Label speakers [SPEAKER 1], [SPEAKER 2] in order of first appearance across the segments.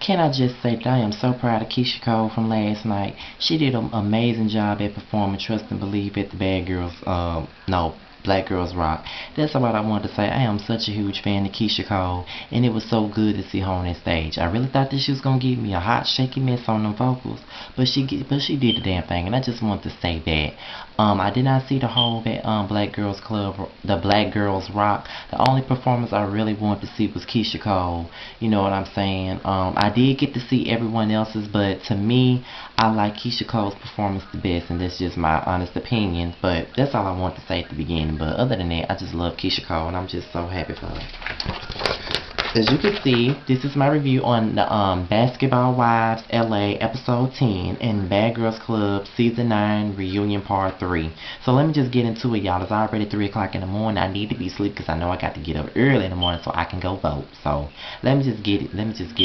[SPEAKER 1] Can I just say that I am so proud of Keisha Cole from last night. She did an amazing job at performing Trust and Believe at the Bad Girls, no, Black Girls Rock. That's what I wanted to say. I am such a huge fan of Keisha Cole, and it was so good to see her on that stage. I really thought that she was gonna give me a hot, shaky mess on them vocals, but she did the damn thing, and I just wanted to say that. I did not see the whole Black Girls Club, the Black Girls Rock. The only performance I really wanted to see was Keisha Cole. You know what I'm saying? I did get to see everyone else's, but to me, I like Keisha Cole's performance the best, and that's just my honest opinion. But that's all I want to say at the beginning. But other than that, I just love Keisha Cole, and I'm just so happy for her. As you can see, this is my review on the Basketball Wives LA episode 10 and Bad Girls Club season 9 reunion part 3. So let me just get into it, y'all. It's already 3 o'clock in the morning. I need to be asleep because I know I got to get up early in the morning so I can go vote. So let me just get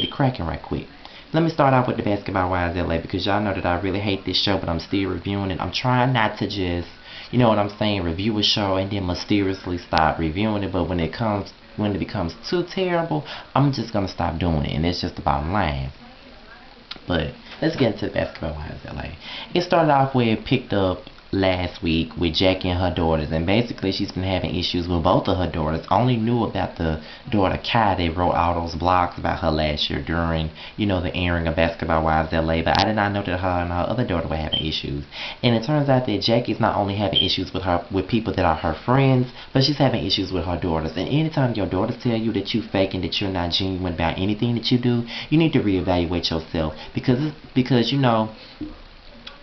[SPEAKER 1] it cracking right quick. Let me start off with the Basketball Wives LA because y'all know that I really hate this show, but I'm still reviewing it. I'm trying not to just, you know what I'm saying, review a show and then mysteriously stop reviewing it, but when it becomes too terrible, I'm just gonna stop doing it, and that's just the bottom line. But let's get into the Basketball Wives LA. It started off where it picked up last week with Jackie and her daughters, and basically she's been having issues with both of her daughters. Only knew about the daughter Kai. They wrote all those blogs about her last year during, you know, the airing of Basketball Wives LA, but I did not know that her and her other daughter were having issues. And it turns out that Jackie's not only having issues with people that are her friends, but she's having issues with her daughters. And anytime your daughters tell you that you fake and that you're not genuine about anything that you do, you need to reevaluate yourself, because you know,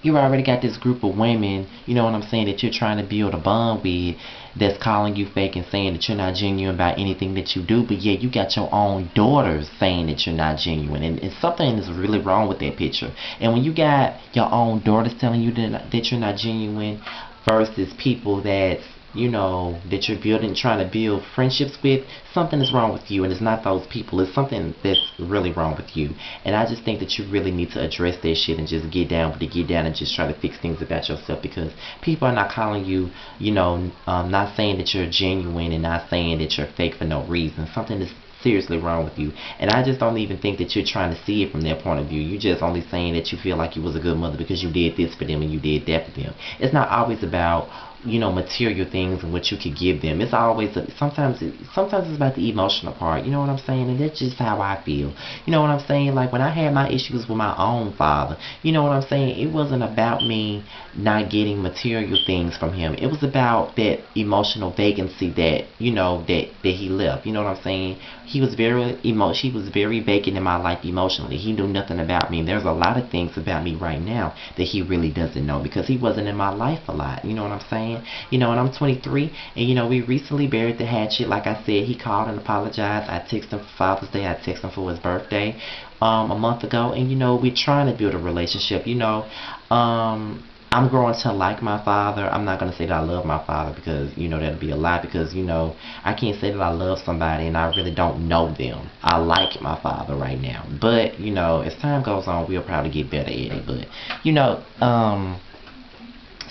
[SPEAKER 1] you already got this group of women, you know what I'm saying, that you're trying to build a bond with, that's calling you fake and saying that you're not genuine about anything that you do, but yet you got your own daughters saying that you're not genuine, and something is really wrong with that picture. And when you got your own daughters telling you that you're not genuine versus people that's, you know, that you're trying to build friendships with, something is wrong with you, and it's not those people. It's something that's really wrong with you. And I just think that you really need to address that shit and just get down and just try to fix things about yourself, because people are not calling you, you know, not saying that you're genuine and not saying that you're fake for no reason. Something is seriously wrong with you, and I just don't even think that you're trying to see it from their point of view. You just only saying that you feel like you was a good mother because you did this for them and you did that for them. It's not always about, you know, material things and what you could give them. It's always sometimes it's about the emotional part. You know what I'm saying? And that's just how I feel. You know what I'm saying? Like when I had my issues with my own father, you know what I'm saying? It wasn't about me not getting material things from him. It was about that emotional vacancy that, you know, that he left. You know what I'm saying? He was very vacant in my life emotionally. He knew nothing about me. And there's a lot of things about me right now that he really doesn't know because he wasn't in my life a lot. You know what I'm saying? You know, and I'm 23, and you know, we recently buried the hatchet. Like I said, he called and apologized. I texted him for Father's Day. I texted him for his birthday a month ago, and you know, we're trying to build a relationship. You know, I'm growing to like my father. I'm not gonna say that I love my father because, you know, that'd be a lie, because, you know, I can't say that I love somebody and I really don't know them. I like my father right now, but you know, as time goes on, we'll probably get better at it. But you know,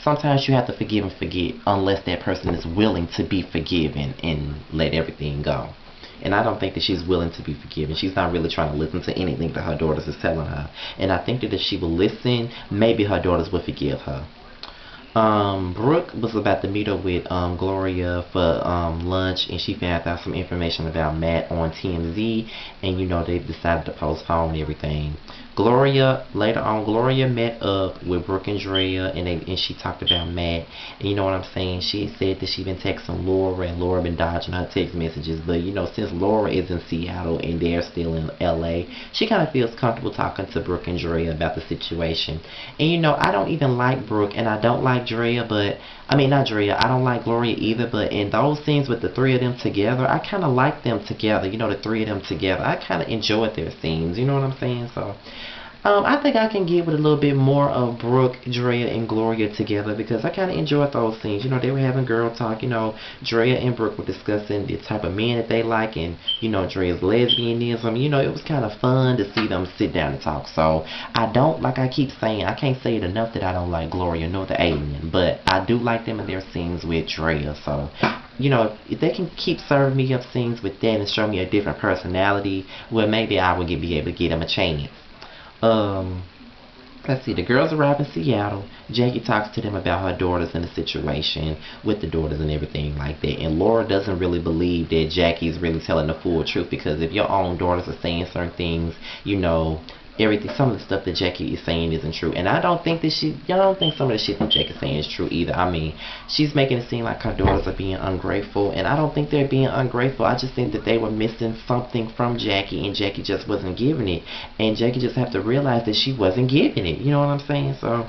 [SPEAKER 1] sometimes you have to forgive and forget unless that person is willing to be forgiven and let everything go. And I don't think that she's willing to be forgiven. She's not really trying to listen to anything that her daughters is telling her. And I think that if she will listen, maybe her daughters will forgive her. Brooke was about to meet up with Gloria for lunch, and she found out some information about Matt on TMZ, and you know, they decided to postpone everything. Gloria met up with Brooke and Drea, and she talked about Matt, and you know what I'm saying, she said that she been texting Laura, and Laura been dodging her text messages, but you know, since Laura is in Seattle and they're still in LA, she kind of feels comfortable talking to Brooke and Drea about the situation. And you know, I don't even like Brooke, and I don't like Drea, but I mean, not Drea, I don't like Gloria either, but in those scenes with the three of them together, I kind of like them together, you know, the three of them together. I kind of enjoyed their scenes, you know what I'm saying? So I think I can get with a little bit more of Brooke, Drea, and Gloria together, because I kind of enjoyed those scenes. You know, they were having girl talk. You know, Drea and Brooke were discussing the type of men that they like, and, you know, Drea's lesbianism. You know, it was kind of fun to see them sit down and talk. So, like I keep saying, I can't say it enough that I don't like Gloria nor the alien, but I do like them in their scenes with Drea. So, you know, if they can keep serving me up scenes with that and show me a different personality, well, maybe I would be able to give them a chance. Um, let's see, the girls arrive in Seattle. Jackie talks to them about her daughters and the situation with the daughters and everything like that. And Laura doesn't really believe that Jackie's really telling the full truth, because if your own daughters are saying certain things, you know, everything, some of the stuff that Jackie is saying isn't true. And I don't think that y'all don't think some of the shit that Jackie's saying is true either. I mean, she's making it seem like her daughters are being ungrateful, and I don't think they're being ungrateful. I just think that they were missing something from Jackie, and Jackie just wasn't giving it. And Jackie just have to realize that she wasn't giving it. You know what I'm saying? So,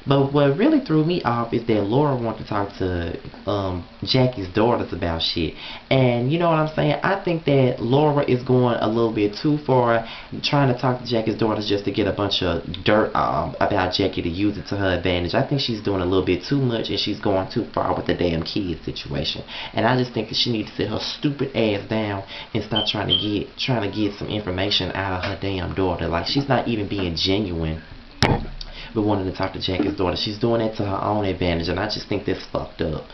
[SPEAKER 1] but what really threw me off is that Laura wanted to talk to Jackie's daughters about shit. And you know what I'm saying? I think that Laura is going a little bit too far, trying to talk to Jackie's daughters just to get a bunch of dirt about Jackie to use it to her advantage. I think she's doing a little bit too much, and she's going too far with the damn kid situation. And I just think that she needs to sit her stupid ass down and stop trying to get some information out of her damn daughter. Like, she's not even being genuine but wanting to talk to Jackie's daughter. She's doing it to her own advantage, and I just think that's fucked up.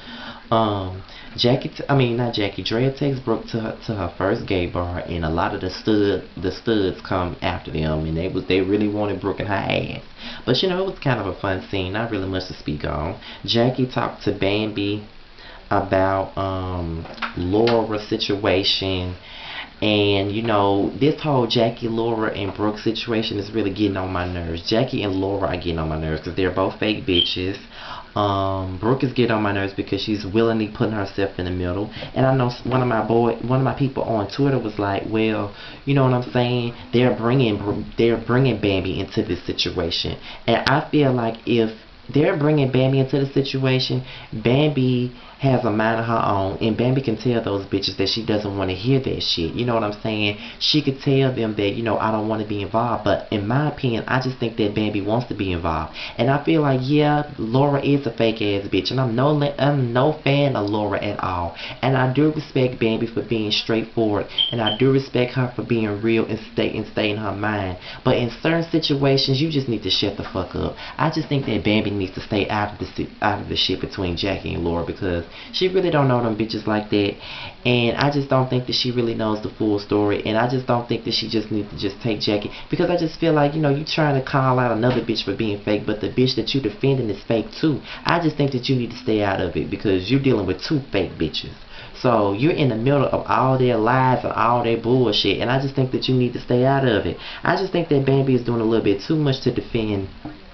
[SPEAKER 1] Not Jackie. Drea takes Brooke to her first gay bar, and a lot of the studs come after them, and they really wanted Brooke in her ass. But you know, it was kind of a fun scene, not really much to speak on. Jackie talked to Bambi about Laura's situation. And you know, this whole Jackie, Laura, and Brooke situation is really getting on my nerves. Jackie and Laura are getting on my nerves because they're both fake bitches. Brooke is getting on my nerves because she's willingly putting herself in the middle. And I know one of my people on Twitter was like, well, you know what I'm saying? They're bringing Bambi into this situation, and I feel like if they're bringing Bambi into the situation, Bambi has a mind of her own, and Bambi can tell those bitches that she doesn't want to hear that shit. You know what I'm saying? She could tell them that, you know, I don't want to be involved. But in my opinion, I just think that Bambi wants to be involved. And I feel like, yeah, Laura is a fake ass bitch, and I'm no fan of Laura at all. And I do respect Bambi for being straightforward, and I do respect her for being real and stay in her mind. But in certain situations, you just need to shut the fuck up. I just think that Bambi needs to stay out of the shit between Jackie and Laura, because she really don't know them bitches like that. And I just don't think that she really knows the full story. And I just don't think that she just needs to just take Jackie, because I just feel like, you know, you trying to call out another bitch for being fake, but the bitch that you defending is fake too. I just think that you need to stay out of it, because you're dealing with two fake bitches. So you're in the middle of all their lies and all their bullshit, and I just think that you need to stay out of it. I just think that Bambi is doing a little bit too much to defend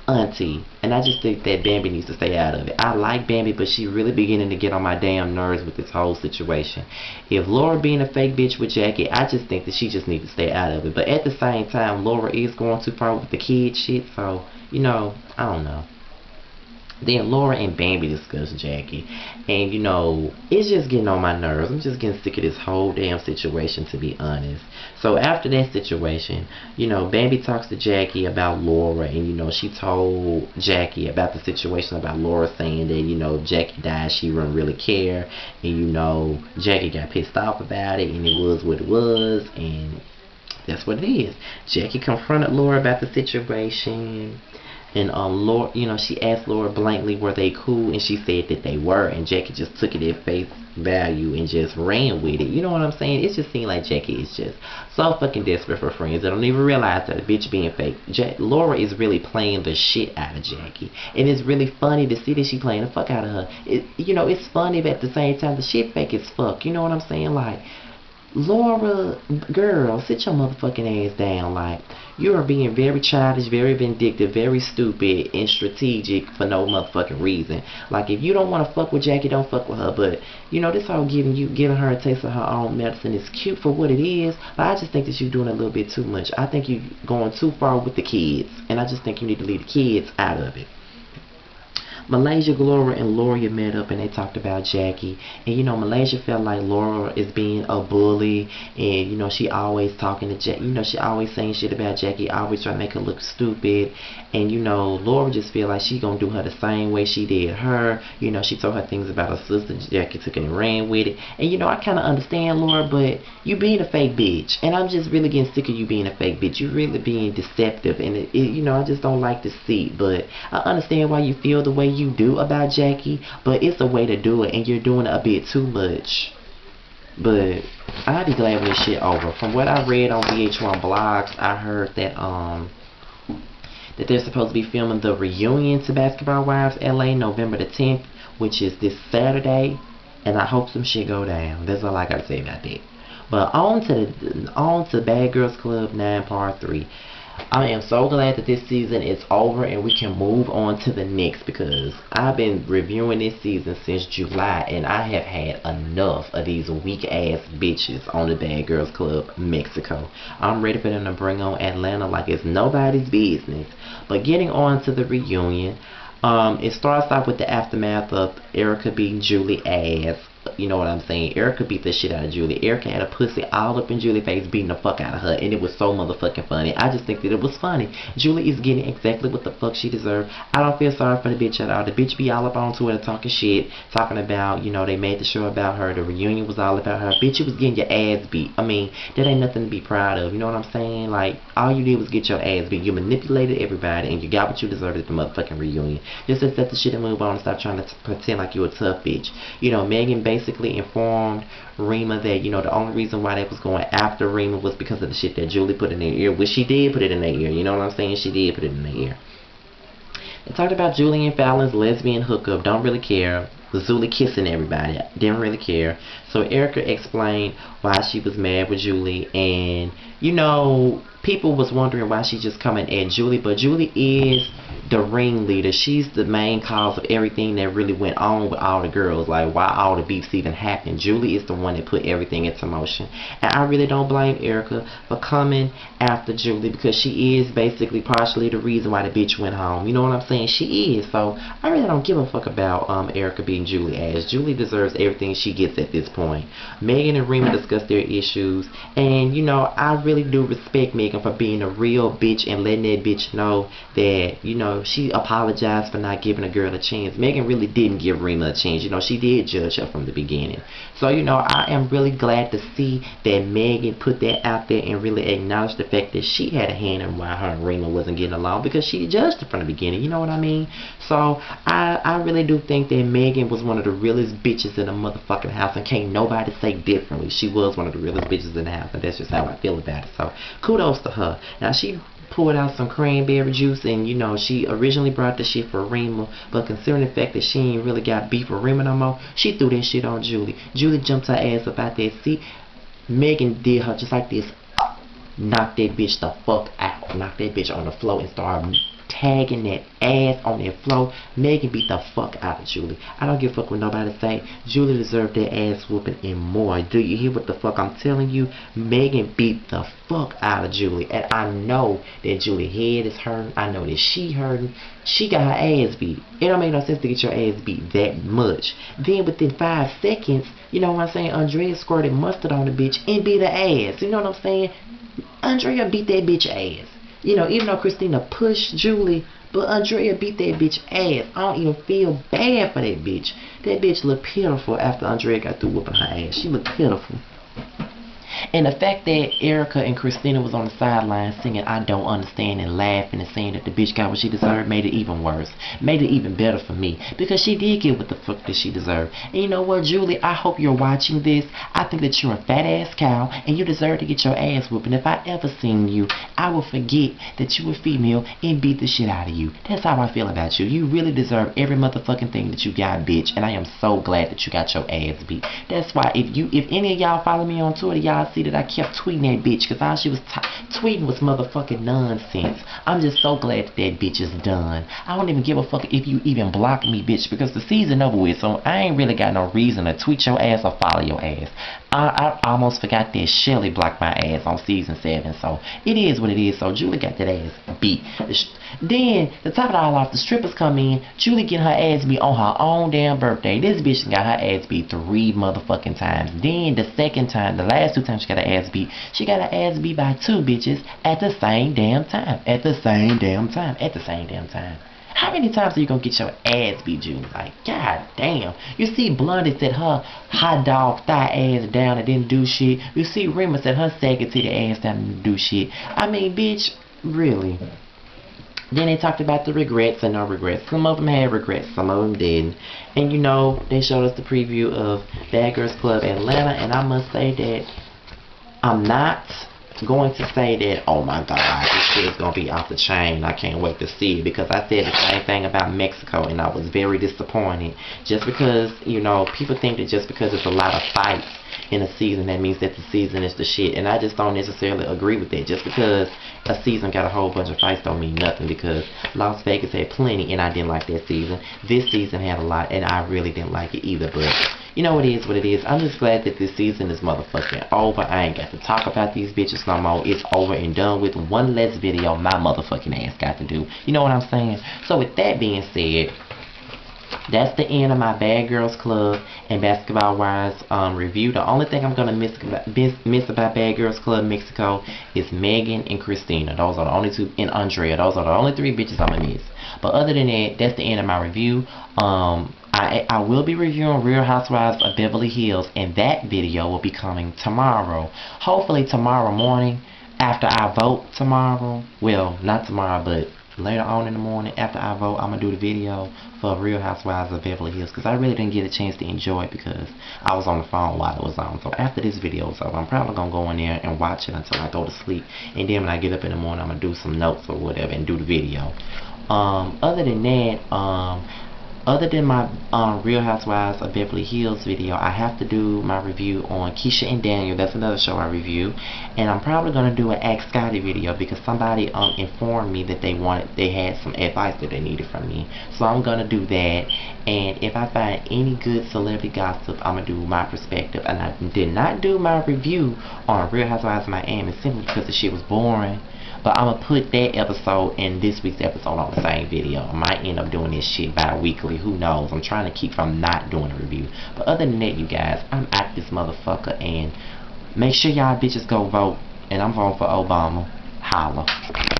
[SPEAKER 1] Auntie, and I just think that Bambi needs to stay out of it. I like Bambi, but she really beginning to get on my damn nerves with this whole situation. If Laura being a fake bitch with Jackie, I just think that she just needs to stay out of it. But at the same time, Laura is going too far with the kid shit, so, you know, I don't know. Then Laura and Bambi discuss Jackie, and you know, it's just getting on my nerves. I'm just getting sick of this whole damn situation, to be honest. So after that situation, you know, Bambi talks to Jackie about Laura, and you know, she told Jackie about the situation about Laura saying that, you know, if Jackie died, she wouldn't really care, and you know, Jackie got pissed off about it, and it was what it was, and that's what it is. Jackie confronted Laura about the situation. And Laura, you know, she asked Laura blankly, were they cool? And she said that they were. And Jackie just took it at face value and just ran with it. You know what I'm saying? It just seemed like Jackie is just so fucking desperate for friends. They don't even realize that the bitch being fake. Laura is really playing the shit out of Jackie. And it's really funny to see that she playing the fuck out of her. You know, it's funny, but at the same time, the shit fake as fuck. You know what I'm saying? Like, Laura, girl, sit your motherfucking ass down. Like, you are being very childish, very vindictive, very stupid, and strategic for no motherfucking reason. Like, if you don't want to fuck with Jackie, don't fuck with her. But, you know, this whole giving her a taste of her own medicine is cute for what it is. But I just think that you're doing a little bit too much. I think you're going too far with the kids. And I just think you need to leave the kids out of it. Malaysia, Gloria, and Loria met up, and they talked about Jackie. And you know, Malaysia felt like Laura is being a bully, and you know, she always talking to Jackie. You know, she always saying shit about Jackie, always trying to make her look stupid. And you know, Laura just feel like she gonna do her the same way she did her. You know, she told her things about her sister. Jackie took it and ran with it. And you know, I kind of understand Laura, but you being a fake bitch, and I'm just really getting sick of you being a fake bitch. You really being deceptive, and you know, I just don't like to see. But I understand why you feel the way than you do about Jackie, but it's a way to do it, and you're doing it a bit too much. But I'll be glad when this shit over. From what I read on VH1 blogs, I heard that they're supposed to be filming the reunion to Basketball Wives LA November the 10th, which is this Saturday, and I hope some shit go down. That's all I gotta say about that. But on to Bad Girls Club 9 Part 3. I am so glad that this season is over and we can move on to the next, because I've been reviewing this season since July and I have had enough of these weak ass bitches on the Bad Girls Club Mexico. I'm ready for them to bring on Atlanta like it's nobody's business. But getting on to the reunion, it starts off with the aftermath of Erica beating Julie ass. You know what I'm saying? Erica beat the shit out of Julie. Erica had a pussy all up in Julie's face, beating the fuck out of her, and it was so motherfucking funny. I just think that it was funny. Julie is getting exactly what the fuck she deserved. I don't feel sorry for the bitch at all. The bitch be all up on Twitter talking shit, talking about, you know, they made the show about her. The reunion was all about her. Bitch, you was getting your ass beat. I mean, that ain't nothing to be proud of. You know what I'm saying? Like, all you did was get your ass beat. You manipulated everybody, and you got what you deserved at the motherfucking reunion. Just accept the shit and move on and stop trying to pretend like you a tough bitch. You know, Megan basically informed Rima that, you know, the only reason why they was going after Rima was because of the shit that Julie put in their ear, which she did put it in their ear. You know what I'm saying? She did put it in their ear. They talked about Julie and Fallon's lesbian hookup. Don't really care. Julie kissing everybody. Didn't really care. So Erica explained why she was mad with Julie, and, you know, people was wondering why she just coming at Julie, but Julie is the ringleader. She's the main cause of everything that really went on with all the girls, like why all the beefs even happened. Julie is the one that put everything into motion, and I really don't blame Erica for coming after Julie, because she is basically partially the reason why the bitch went home. You know what I'm saying? She is. So I really don't give a fuck about Erica being Julie ass. Julie deserves everything she gets at this point. Megan and Rima discussed their issues, and, you know, I really do respect Megan for being a real bitch and letting that bitch know that, you know, she apologized for not giving a girl a chance. Megan really didn't give Rima a chance. You know, she did judge her from the beginning. So, you know, I am really glad to see that Megan put that out there and really acknowledged the fact that she had a hand in why her and Rima wasn't getting along, because she judged her from the beginning. You know what I mean? So I really do think that Megan was one of the realest bitches in the motherfucking house, and can't nobody say differently. She was one of the realest bitches in the house, and that's just how I feel about it. So kudos to her. Now, she poured out some cranberry juice, and, you know, she originally brought the shit for Rima, but considering the fact that she ain't really got beef with Rima no more, she threw that shit on Julie. Julie jumped her ass up out that seat. Megan did her just like this. Knocked that bitch the fuck out. Knocked that bitch on the floor and started tagging that ass on that floor. Megan beat the fuck out of Julie. I don't give a fuck what nobody say. Julie deserved that ass whooping and more. Do you hear what the fuck I'm telling you? Megan beat the fuck out of Julie, and I know that Julie's head is hurting. I know that she hurting. She got her ass beat. It don't make no sense to get your ass beat that much. Then within 5 seconds, you know what I'm saying, Andrea squirted mustard on the bitch and beat her ass. You know what I'm saying? Andrea beat that bitch ass. You know, even though Christina pushed Julie, but Andrea beat that bitch ass. I don't even feel bad for that bitch. That bitch looked pitiful after Andrea got through whooping her ass. She looked pitiful. And the fact that Erica and Christina was on the sideline singing "I Don't Understand" and laughing and saying that the bitch got what she deserved made it even worse. Made it even better for me, because she did get what the fuck that she deserved. And you know what, Julie, I hope you're watching this. I think that you're a fat ass cow and you deserve to get your ass whooped. And if I ever seen you, I will forget that you were female and beat the shit out of you. That's how I feel about you. You really deserve every motherfucking thing that you got, bitch. And I am so glad that you got your ass beat. That's why if any of y'all follow me on Twitter, y'all see that I kept tweeting that bitch, because all she was tweeting was motherfucking nonsense. I'm just so glad that that bitch is done. I don't even give a fuck if you even block me, bitch, because the season over with, so I ain't really got no reason to tweet your ass or follow your ass. I almost forgot that Shelly blocked my ass on season 7, so it is what it is. So Julie got that ass beat. Then, to top it all off, the strippers come in. Julie getting her ass beat on her own damn birthday. This bitch got her ass beat 3 motherfucking times. Then, the second time, the last 2 times she got her ass beat, she got her ass beat by 2 bitches at the same damn time. At the same damn time. At the same damn time. How many times are you gonna get your ass beat, Julie? Like, god damn. You see Blondie set her hot dog thigh ass down and didn't do shit. You see Rima set her saggy titty ass down and didn't do shit. I mean, bitch, really. Then they talked about the regrets and no regrets. Some of them had regrets, some of them didn't. And you know, they showed us the preview of Bad Girls Club Atlanta, and I must say that I'm not going to say that, oh my god, this shit is going to be off the chain, I can't wait to see it, because I said the same thing about Mexico, and I was very disappointed. Just because, you know, people think that just because it's a lot of fights in a season, that means that the season is the shit, and I just don't necessarily agree with that. Just because a season got a whole bunch of fights don't mean nothing, because Las Vegas had plenty, and I didn't like that season. This season had a lot, and I really didn't like it either, but you know, it is what it is. I'm just glad that this season is motherfucking over. I ain't got to talk about these bitches no more. It's over and done with. One less video my motherfucking ass got to do. You know what I'm saying? So with that being said, that's the end of my Bad Girls Club and Basketball Wives review. The only thing I'm going to miss about Bad Girls Club Mexico is Megan and Christina. Those are the only two, and Andrea. Those are the only three bitches I'm going to miss. But other than that, that's the end of my review. I will be reviewing Real Housewives of Beverly Hills, and that video will be coming tomorrow. Hopefully tomorrow morning after I vote tomorrow. Well, not tomorrow, but later on in the morning after I vote, I'm going to do the video for Real Housewives of Beverly Hills, because I really didn't get a chance to enjoy it because I was on the phone while it was on. So after this video is over, I'm probably going to go in there and watch it until I go to sleep, and then when I get up in the morning, I'm going to do some notes or whatever and do the video. Other than that, other than my Real Housewives of Beverly Hills video, I have to do my review on Keisha and Daniel. That's another show I review. And I'm probably going to do an Ask Scotty video, because somebody informed me that they had some advice that they needed from me. So I'm going to do that. And if I find any good celebrity gossip, I'm going to do my perspective. And I did not do my review on Real Housewives of Miami simply because the shit was boring. But I'm going to put that episode and this week's episode on the same video. I might end up doing this shit bi-weekly. Who knows? I'm trying to keep from not doing a review. But other than that, you guys, I'm out this motherfucker. And make sure y'all bitches go vote. And I'm voting for Obama. Holla.